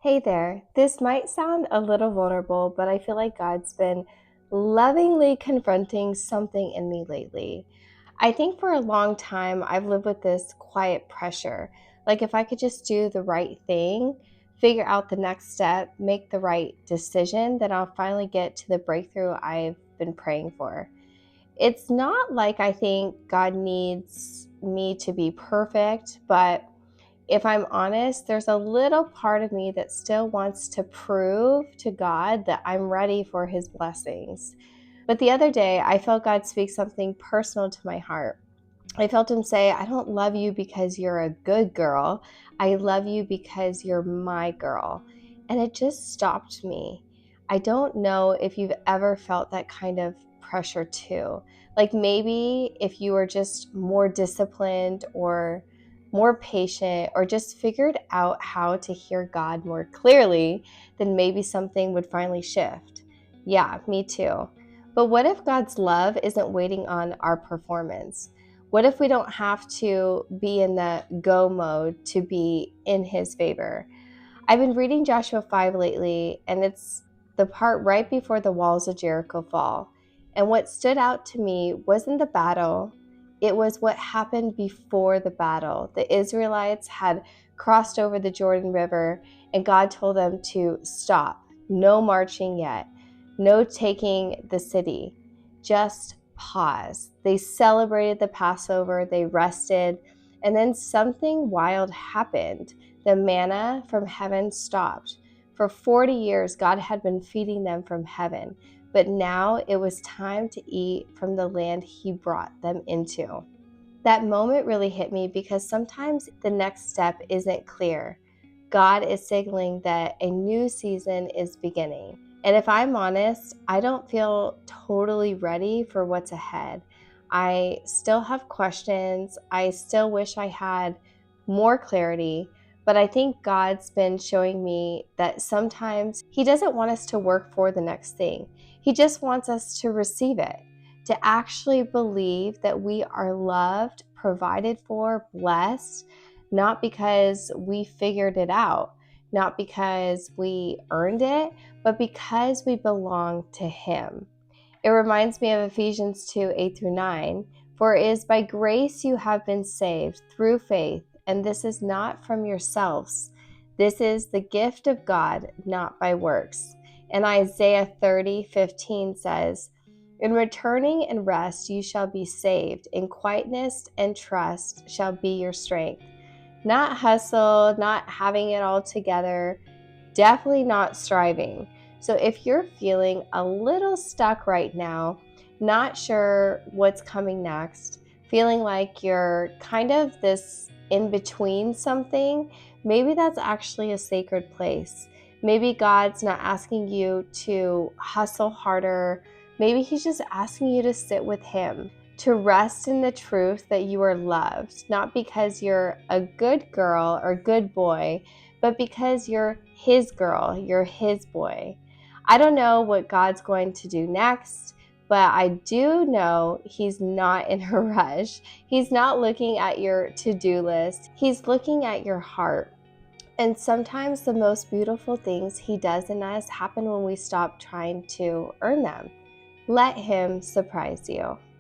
Hey there. This might sound a little vulnerable, but I feel like God's been lovingly confronting something in me lately. I think for a long time, I've lived with this quiet pressure. Like, if I could just do the right thing, figure out the next step, make the right decision, then I'll finally get to the breakthrough I've been praying for. It's not like I think God needs me to be perfect, but if I'm honest, there's a little part of me that still wants to prove to God that I'm ready for his blessings. But the other day, I felt God speak something personal to my heart. I felt him say, I don't love you because you're a good girl. I love you because you're my girl. And it just stopped me. I don't know if you've ever felt that kind of pressure too. Like maybe if you were just more disciplined or more patient or just figured out how to hear God more clearly, then maybe something would finally shift. Yeah, me too. But what if God's love isn't waiting on our performance? What if we don't have to be in the go mode to be in his favor? I've been reading Joshua 5 lately, and it's the part right before the walls of Jericho fall. And what stood out to me wasn't the battle, it was what happened before the battle. The Israelites had crossed over the Jordan River, and God told them to stop. No marching yet, no taking the city, just pause. They celebrated the Passover, they rested, and then something wild happened. The manna from heaven stopped. For 40 years, God had been feeding them from heaven, but now it was time to eat from the land he brought them into. That moment really hit me because sometimes the next step isn't clear. God is signaling that a new season is beginning. And if I'm honest, I don't feel totally ready for what's ahead. I still have questions. I still wish I had more clarity. But I think God's been showing me that sometimes He doesn't want us to work for the next thing. He just wants us to receive it, to actually believe that we are loved, provided for, blessed, not because we figured it out, not because we earned it, but because we belong to Him. It reminds me of Ephesians 2 8 through 9. For it is by grace you have been saved through faith, and this is not from yourselves. This is the gift of God, not by works. And Isaiah 30:15 says, in returning and rest you shall be saved. In quietness and trust shall be your strength. Not hustle, not having it all together, definitely not striving. So if you're feeling a little stuck right now, not sure what's coming next, feeling like you're kind of this in between something, maybe that's actually a sacred place. Maybe God's not asking you to hustle harder. Maybe He's just asking you to sit with Him, to rest in the truth that you are loved, not because you're a good girl or good boy, but because you're His girl, you're His boy. I don't know what God's going to do next, but I do know He's not in a rush. He's not looking at your to-do list. He's looking at your heart. And sometimes the most beautiful things He does in us happen when we stop trying to earn them. Let Him surprise you.